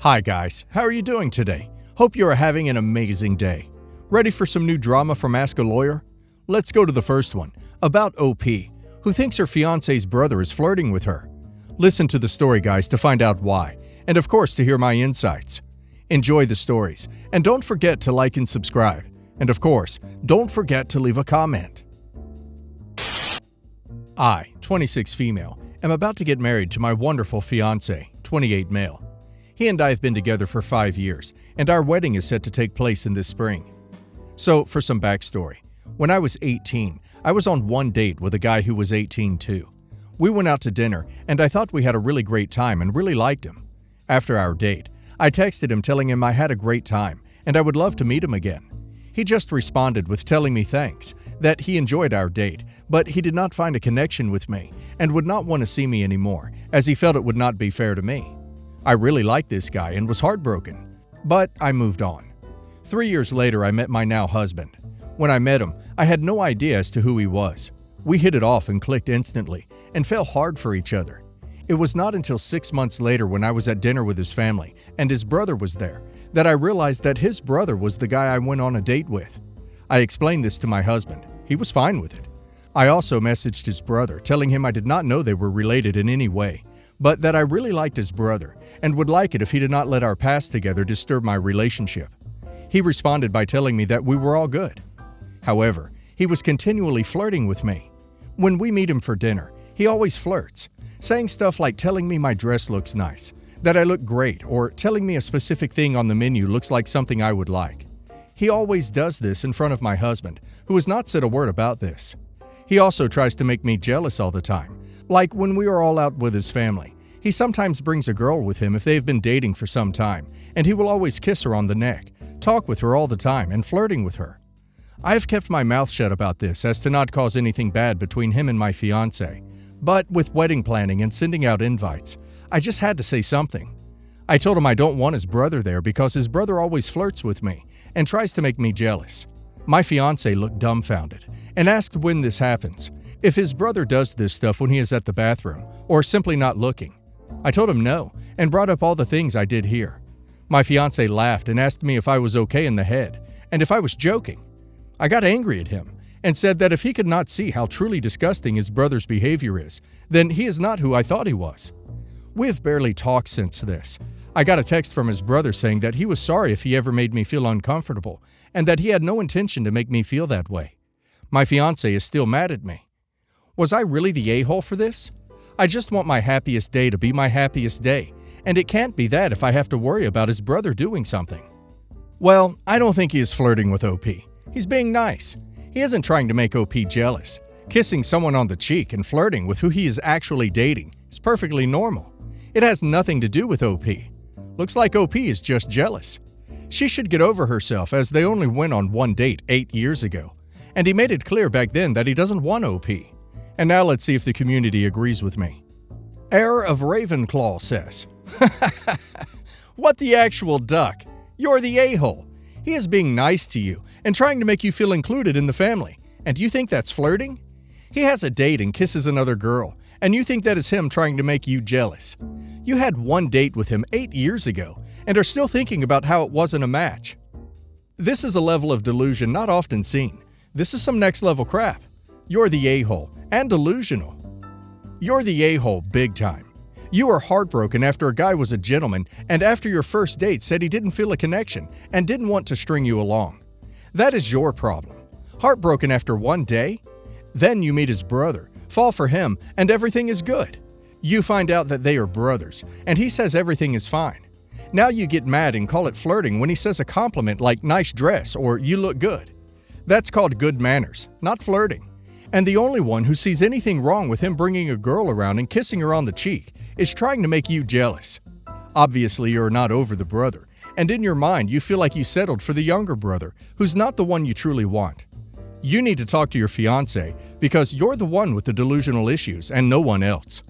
Hi guys, how are you doing today? Hope you are having an amazing day. Ready for some new drama from Ask a Lawyer? Let's go to the first one, about OP, who thinks her fiance's brother is flirting with her. Listen to the story, guys, to find out why, and of course to hear my insights. Enjoy the stories, and don't forget to like and subscribe. And of course, don't forget to leave a comment. I, 26 female, am about to get married to my wonderful fiance, 28 male. He and I have been together for 5 years, and our wedding is set to take place in this spring. So, for some backstory, when I was 18, I was on one date with a guy who was 18 too. We went out to dinner, and I thought we had a really great time and really liked him. After our date, I texted him telling him I had a great time, and I would love to meet him again. He just responded with telling me thanks, that he enjoyed our date, but he did not find a connection with me, and would not want to see me anymore, as he felt it would not be fair to me. I really liked this guy and was heartbroken, but I moved on. 3 years later, I met my now husband. When I met him, I had no idea as to who he was. We hit it off and clicked instantly, and fell hard for each other. It was not until 6 months later, when I was at dinner with his family, and his brother was there, that I realized that his brother was the guy I went on a date with. I explained this to my husband. He was fine with it. I also messaged his brother, telling him I did not know they were related in any way, but that I really liked his brother, and would like it if he did not let our past together disturb my relationship. He responded by telling me that we were all good. However, he was continually flirting with me. When we meet him for dinner, he always flirts, saying stuff like telling me my dress looks nice, that I look great, or telling me a specific thing on the menu looks like something I would like. He always does this in front of my husband, who has not said a word about this. He also tries to make me jealous all the time. Like when we are all out with his family, he sometimes brings a girl with him if they have been dating for some time, and he will always kiss her on the neck, talk with her all the time, and flirting with her. I have kept my mouth shut about this as to not cause anything bad between him and my fiance, but with wedding planning and sending out invites, I just had to say something. I told him I don't want his brother there because his brother always flirts with me and tries to make me jealous. My fiance looked dumbfounded and asked when this happens, if his brother does this stuff when he is at the bathroom, or simply not looking. I told him no, and brought up all the things I did here. My fiance laughed and asked me if I was okay in the head, and if I was joking. I got angry at him, and said that if he could not see how truly disgusting his brother's behavior is, then he is not who I thought he was. We have barely talked since this. I got a text from his brother saying that he was sorry if he ever made me feel uncomfortable, and that he had no intention to make me feel that way. My fiance is still mad at me. Was I really the a-hole for this? I just want my happiest day to be my happiest day, and it can't be that if I have to worry about his brother doing something. Well, I don't think he is flirting with OP. He's being nice. He isn't trying to make OP jealous. Kissing someone on the cheek and flirting with who he is actually dating is perfectly normal. It has nothing to do with OP. Looks like OP is just jealous. She should get over herself, as they only went on one date 8 years ago, and he made it clear back then that he doesn't want OP. And now let's see if the community agrees with me. Heir of Ravenclaw says, "What the actual duck? You're the a-hole. He is being nice to you and trying to make you feel included in the family, and you think that's flirting? He has a date and kisses another girl, and you think that is him trying to make you jealous. You had one date with him 8 years ago and are still thinking about how it wasn't a match. This is a level of delusion not often seen. This is some next level crap. You're the a-hole and delusional. You're the a-hole big time. You were heartbroken after a guy was a gentleman and after your first date said he didn't feel a connection and didn't want to string you along. That is your problem. Heartbroken after one day? Then you meet his brother, fall for him, and everything is good. You find out that they are brothers, and he says everything is fine. Now you get mad and call it flirting when he says a compliment like nice dress or you look good. That's called good manners, not flirting. And the only one who sees anything wrong with him bringing a girl around and kissing her on the cheek is trying to make you jealous. Obviously, you're not over the brother, and in your mind you feel like you settled for the younger brother, who's not the one you truly want. You need to talk to your fiancé because you're the one with the delusional issues and no one else.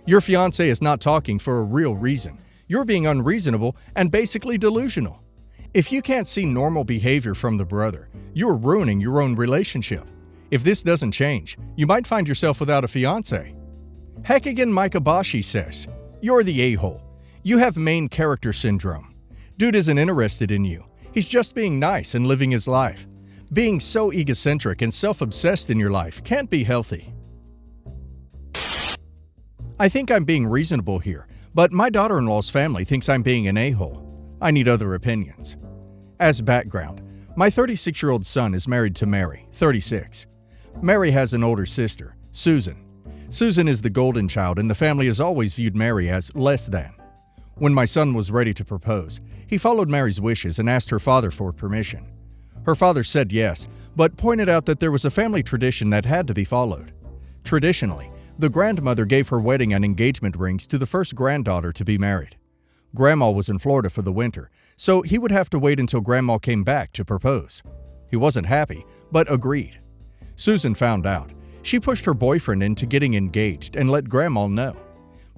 Your fiancé is not talking for a real reason. You're being unreasonable and basically delusional. If you can't see normal behavior from the brother, you're ruining your own relationship. If this doesn't change, you might find yourself without a fiancé. Hekagen Mikabashi says, "You're the a-hole. You have main character syndrome. Dude isn't interested in you. He's just being nice and living his life. Being so egocentric and self-obsessed in your life can't be healthy. I think I'm being reasonable here, but my daughter-in-law's family thinks I'm being an a-hole. I need other opinions. As background, my 36-year-old son is married to Mary, 36. Mary has an older sister, Susan. Susan is the golden child, and the family has always viewed Mary as less than. When my son was ready to propose, he followed Mary's wishes and asked her father for permission. Her father said yes, but pointed out that there was a family tradition that had to be followed. Traditionally, the grandmother gave her wedding and engagement rings to the first granddaughter to be married. Grandma was in Florida for the winter, so he would have to wait until Grandma came back to propose. He wasn't happy, but agreed. Susan found out. She pushed her boyfriend into getting engaged and let Grandma know.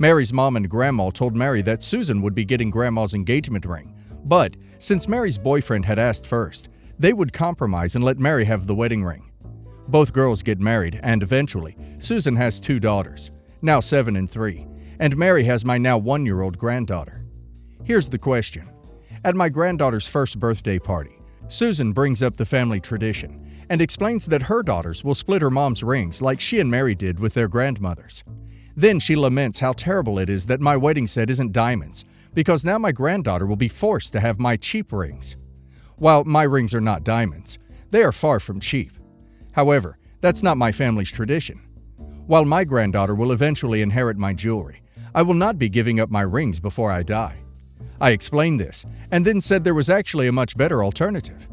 Mary's mom and Grandma told Mary that Susan would be getting Grandma's engagement ring, but since Mary's boyfriend had asked first, they would compromise and let Mary have the wedding ring. Both girls get married, and eventually, Susan has 2 daughters, now 7 and 3, and Mary has my now 1-year-old granddaughter. Here's the question. At my granddaughter's first birthday party, Susan brings up the family tradition and explains that her daughters will split her mom's rings like she and Mary did with their grandmothers. Then she laments how terrible it is that my wedding set isn't diamonds, because now my granddaughter will be forced to have my cheap rings. While my rings are not diamonds, they are far from cheap. However, that's not my family's tradition. While my granddaughter will eventually inherit my jewelry, I will not be giving up my rings before I die. I explained this, and then said there was actually a much better alternative.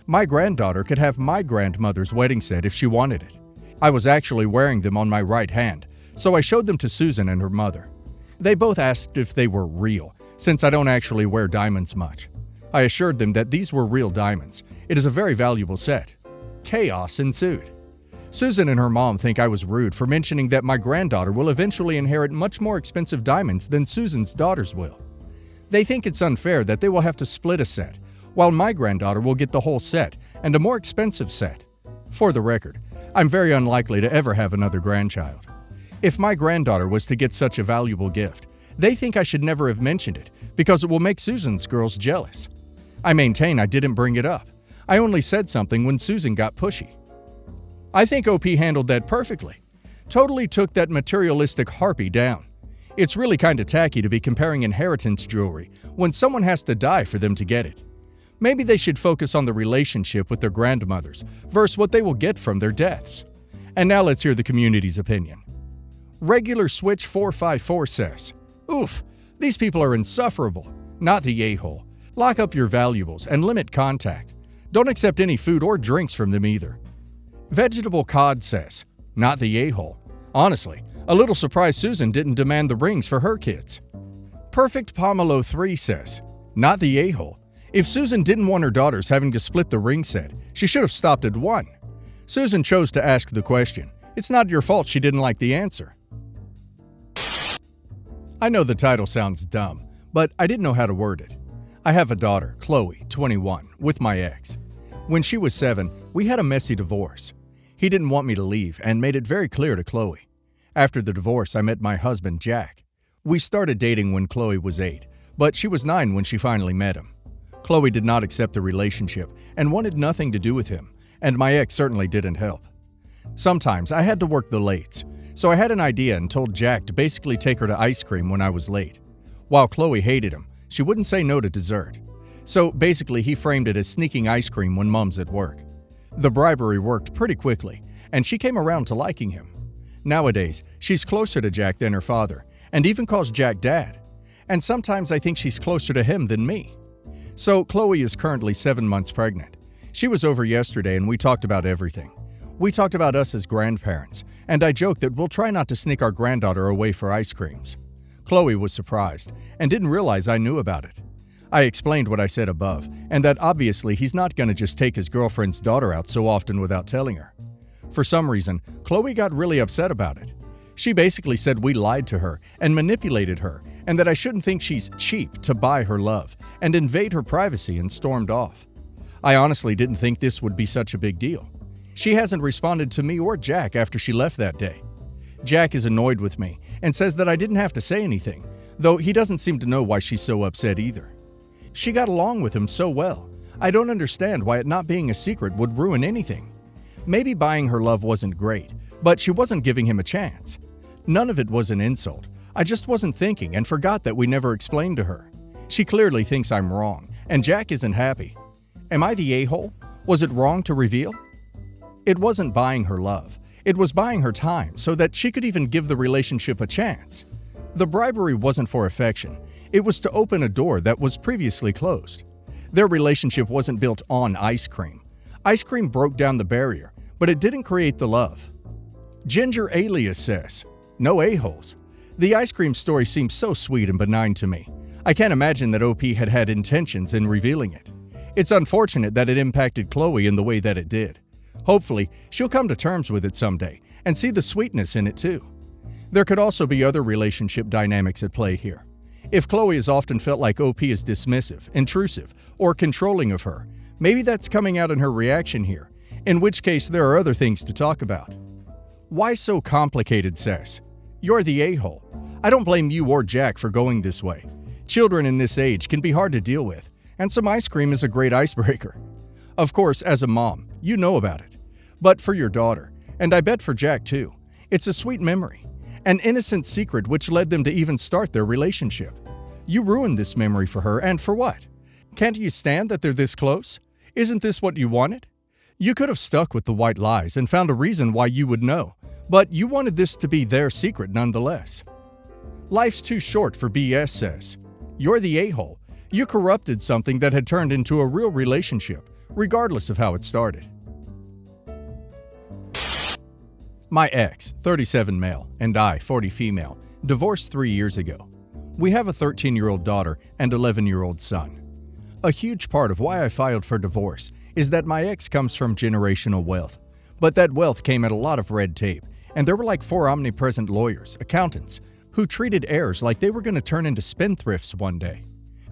My granddaughter could have my grandmother's wedding set if she wanted it. I was actually wearing them on my right hand, so I showed them to Susan and her mother. They both asked if they were real, since I don't actually wear diamonds much. I assured them that these were real diamonds. It is a very valuable set. Chaos ensued. Susan and her mom think I was rude for mentioning that my granddaughter will eventually inherit much more expensive diamonds than Susan's daughters will. They think it's unfair that they will have to split a set, while my granddaughter will get the whole set and a more expensive set. For the record, I'm very unlikely to ever have another grandchild. If my granddaughter was to get such a valuable gift, they think I should never have mentioned it because it will make Susan's girls jealous. I maintain I didn't bring it up. I only said something when Susan got pushy. I think OP handled that perfectly. Totally took that materialistic harpy down. It's really kinda tacky to be comparing inheritance jewelry when someone has to die for them to get it. Maybe they should focus on the relationship with their grandmothers versus what they will get from their deaths. And now let's hear the community's opinion. Regular Switch 454 says, "Oof, these people are insufferable. Not the a-hole. Lock up your valuables and limit contact. Don't accept any food or drinks from them either." Vegetable Cod says, "Not the a-hole. Honestly, a little surprised Susan didn't demand the rings for her kids." Perfect Pomelo 3 says, "Not the a-hole. If Susan didn't want her daughters having to split the ring set, she should have stopped at 1. Susan chose to ask the question. It's not your fault she didn't like the answer." I know the title sounds dumb, but I didn't know how to word it. I have a daughter, Chloe, 21, with my ex. When she was 7, we had a messy divorce. He didn't want me to leave and made it very clear to Chloe. After the divorce, I met my husband, Jack. We started dating when Chloe was 8, but she was 9 when she finally met him. Chloe did not accept the relationship and wanted nothing to do with him, and my ex certainly didn't help. Sometimes I had to work the lates, so I had an idea and told Jack to basically take her to ice cream when I was late. While Chloe hated him, she wouldn't say no to dessert. So basically he framed it as sneaking ice cream when mom's at work. The bribery worked pretty quickly, and she came around to liking him. Nowadays, she's closer to Jack than her father, and even calls Jack Dad. And sometimes I think she's closer to him than me. So Chloe is currently 7 months pregnant. She was over yesterday and we talked about everything. We talked about us as grandparents, and I joked that we'll try not to sneak our granddaughter away for ice creams. Chloe was surprised and didn't realize I knew about it. I explained what I said above, and that obviously he's not going to just take his girlfriend's daughter out so often without telling her. For some reason, Chloe got really upset about it. She basically said we lied to her and manipulated her, and that I shouldn't think she's cheap to buy her love and invade her privacy, and stormed off. I honestly didn't think this would be such a big deal. She hasn't responded to me or Jack after she left that day. Jack is annoyed with me and says that I didn't have to say anything, though he doesn't seem to know why she's so upset either. She got along with him so well. I don't understand why it not being a secret would ruin anything. Maybe buying her love wasn't great, but she wasn't giving him a chance. None of it was an insult. I just wasn't thinking and forgot that we never explained to her. She clearly thinks I'm wrong, and Jack isn't happy. Am I the a-hole? Was it wrong to reveal? It wasn't buying her love. It was buying her time so that she could even give the relationship a chance. The bribery wasn't for affection. It was to open a door that was previously closed. Their relationship wasn't built on ice cream. Ice cream broke down the barrier, but it didn't create the love. Ginger Alias says, "No a-holes." The ice cream story seems so sweet and benign to me. I can't imagine that OP had had intentions in revealing it. It's unfortunate that it impacted Chloe in the way that it did. Hopefully, she'll come to terms with it someday and see the sweetness in it too. There could also be other relationship dynamics at play here. If Chloe has often felt like OP is dismissive, intrusive, or controlling of her, maybe that's coming out in her reaction here, in which case there are other things to talk about. Why so complicated, says? You're the a-hole. I don't blame you or Jack for going this way. Children in this age can be hard to deal with, and some ice cream is a great icebreaker. Of course, as a mom, you know about it. But for your daughter, and I bet for Jack too, it's a sweet memory. An innocent secret which led them to even start their relationship. You ruined this memory for her, and for what? Can't you stand that they're this close? Isn't this what you wanted? You could have stuck with the white lies and found a reason why you would know, but you wanted this to be their secret nonetheless. Life's too short for BS, says. You're the a-hole. You corrupted something that had turned into a real relationship, regardless of how it started. My ex, 37 male, and I, 40 female, divorced 3 years ago. We have a 13-year-old daughter and 11-year-old son. A huge part of why I filed for divorce is that my ex comes from generational wealth, but that wealth came at a lot of red tape, and there were like 4 omnipresent lawyers, accountants, who treated heirs like they were going to turn into spendthrifts one day.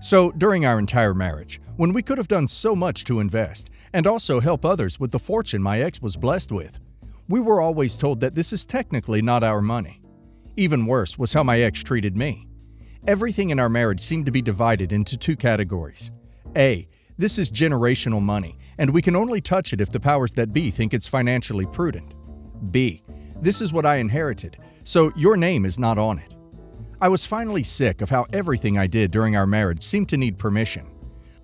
So during our entire marriage, when we could have done so much to invest and also help others with the fortune my ex was blessed with, we were always told that this is technically not our money. Even worse was how my ex treated me. Everything in our marriage seemed to be divided into 2 categories. A, this is generational money, and we can only touch it if the powers that be think it's financially prudent. B, this is what I inherited, so your name is not on it. I was finally sick of how everything I did during our marriage seemed to need permission.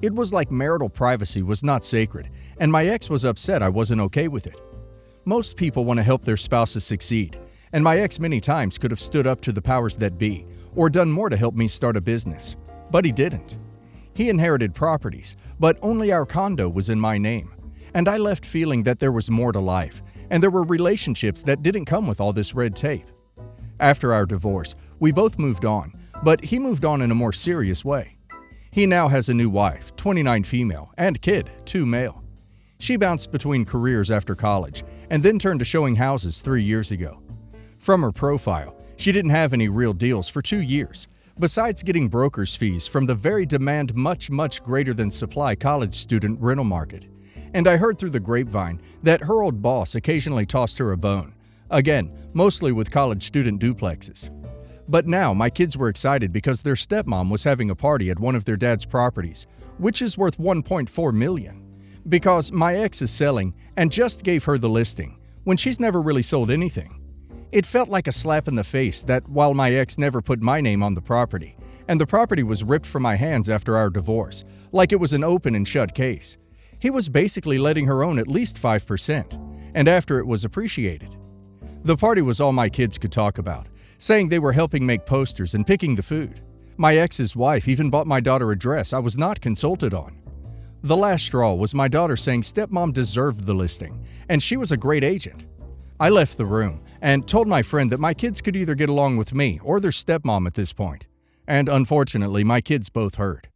It was like marital privacy was not sacred, and my ex was upset I wasn't okay with it. Most people want to help their spouses succeed, and my ex many times could have stood up to the powers that be or done more to help me start a business, but he didn't. He inherited properties, but only our condo was in my name, and I left feeling that there was more to life, and there were relationships that didn't come with all this red tape. After our divorce, we both moved on, but he moved on in a more serious way. He now has a new wife, 29 female, and kid, 2 male. She bounced between careers after college and then turned to showing houses 3 years ago. From her profile, she didn't have any real deals for 2 years, besides getting broker's fees from the very demand much greater than supply college student rental market. And I heard through the grapevine that her old boss occasionally tossed her a bone, again, mostly with college student duplexes. But now my kids were excited because their stepmom was having a party at one of their dad's properties, which is worth $1.4 million. Because my ex is selling and just gave her the listing, when she's never really sold anything. It felt like a slap in the face that while my ex never put my name on the property, and the property was ripped from my hands after our divorce, like it was an open and shut case, he was basically letting her own at least 5%, and after it was appreciated. The party was all my kids could talk about, saying they were helping make posters and picking the food. My ex's wife even bought my daughter a dress I was not consulted on. The last straw was my daughter saying stepmom deserved the listing, and she was a great agent. I left the room and told my friend that my kids could either get along with me or their stepmom at this point, and unfortunately my kids both heard.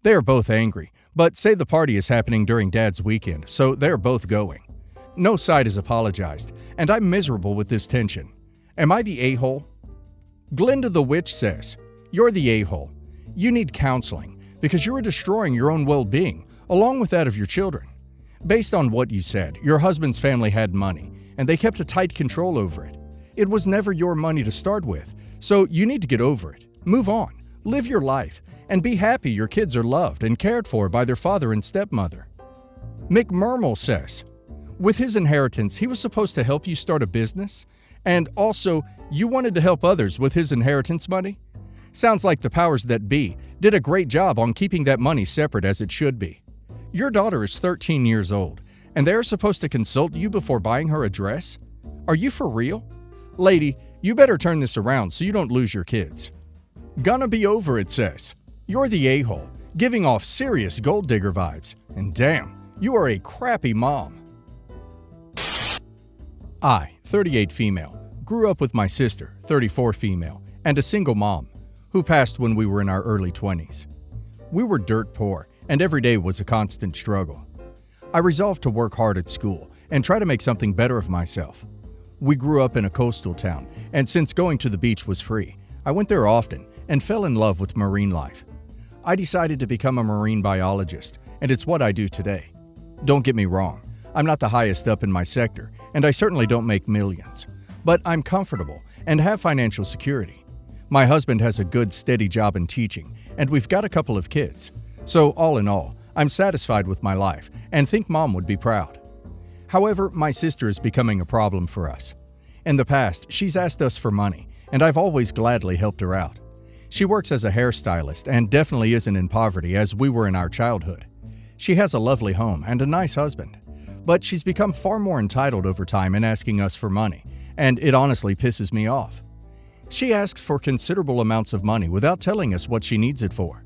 They are both angry, but say the party is happening during Dad's weekend, so they're both going. No side has apologized, and I'm miserable with this tension. Am I the a-hole? Glinda the Witch says, you're the a-hole. You need counseling because you are destroying your own well-being, along with that of your children. Based on what you said, your husband's family had money, and they kept a tight control over it. It was never your money to start with, so you need to get over it. Move on. Live your life and be happy your kids are loved and cared for by their father and stepmother. McMurmel says, with his inheritance, he was supposed to help you start a business, and also you wanted to help others with his inheritance money? Sounds like the powers that be did a great job on keeping that money separate as it should be. Your daughter is 13 years old, and they're supposed to consult you before buying her a dress? Are you for real? Lady, you better turn this around so you don't lose your kids. Gonna be over, it says. You're the a-hole, giving off serious gold digger vibes, and damn, you are a crappy mom. I, 38 female, grew up with my sister, 34 female, and a single mom, who passed when we were in our early 20s. We were dirt poor, and every day was a constant struggle. I resolved to work hard at school and try to make something better of myself. We grew up in a coastal town, and since going to the beach was free, I went there often and fell in love with marine life. I decided to become a marine biologist, and it's what I do today. Don't get me wrong, I'm not the highest up in my sector, and I certainly don't make millions. But I'm comfortable and have financial security. My husband has a good, steady job in teaching, and we've got a couple of kids. So all in all, I'm satisfied with my life and think Mom would be proud. However, my sister is becoming a problem for us. In the past, she's asked us for money, and I've always gladly helped her out. She works as a hairstylist and definitely isn't in poverty as we were in our childhood. She has a lovely home and a nice husband. But she's become far more entitled over time in asking us for money, and it honestly pisses me off. She asks for considerable amounts of money without telling us what she needs it for.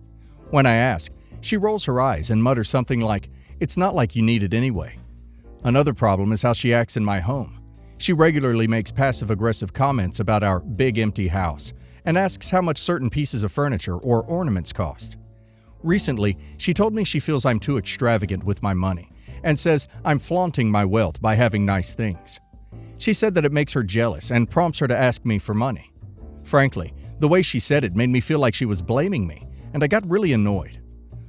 When I ask, she rolls her eyes and mutters something like, "It's not like you need it anyway." Another problem is how she acts in my home. She regularly makes passive-aggressive comments about our big empty house and asks how much certain pieces of furniture or ornaments cost. Recently, she told me she feels I'm too extravagant with my money and says I'm flaunting my wealth by having nice things. She said that it makes her jealous and prompts her to ask me for money. Frankly, the way she said it made me feel like she was blaming me, and I got really annoyed.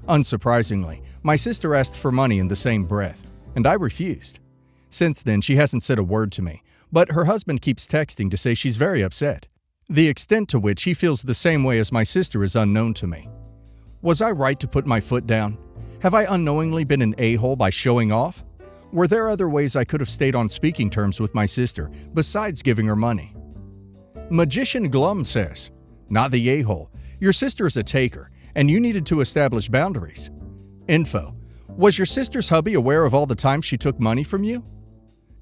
Unsurprisingly, my sister asked for money in the same breath, and I refused. Since then, she hasn't said a word to me, but her husband keeps texting to say she's very upset. The extent to which he feels the same way as my sister is unknown to me. Was I right to put my foot down? Have I unknowingly been an a-hole by showing off? Were there other ways I could have stayed on speaking terms with my sister besides giving her money? Magician Glum says, not the a-hole. Your sister is a taker, and you needed to establish boundaries. Info. Was your sister's hubby aware of all the time she took money from you?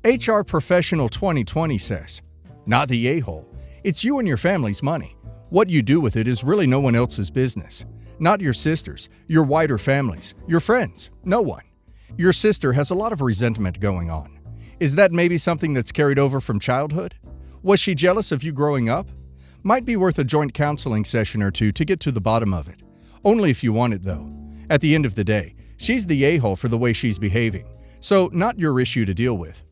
HR Professional 2020 says, not the a-hole. It's you and your family's money. What you do with it is really no one else's business. Not your sister's, your wider family's, your friends, no one. Your sister has a lot of resentment going on. Is that maybe something that's carried over from childhood? Was she jealous of you growing up? Might be worth a joint counseling session or two to get to the bottom of it. Only if you want it, though. At the end of the day, she's the a-hole for the way she's behaving, so not your issue to deal with.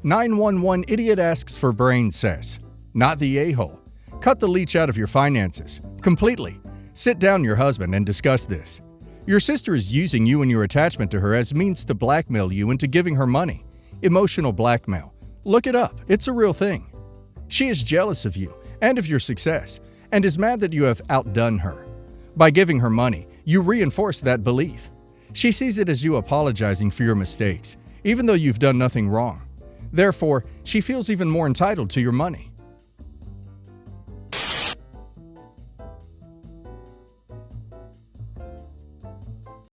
911 Idiot Asks for Brains says, not the a-hole. Cut the leech out of your finances. Completely. Sit down your husband and discuss this. Your sister is using you and your attachment to her as means to blackmail you into giving her money. Emotional blackmail. Look it up. It's a real thing. She is jealous of you and of your success and is mad that you have outdone her. By giving her money, you reinforce that belief. She sees it as you apologizing for your mistakes, even though you've done nothing wrong. Therefore, she feels even more entitled to your money.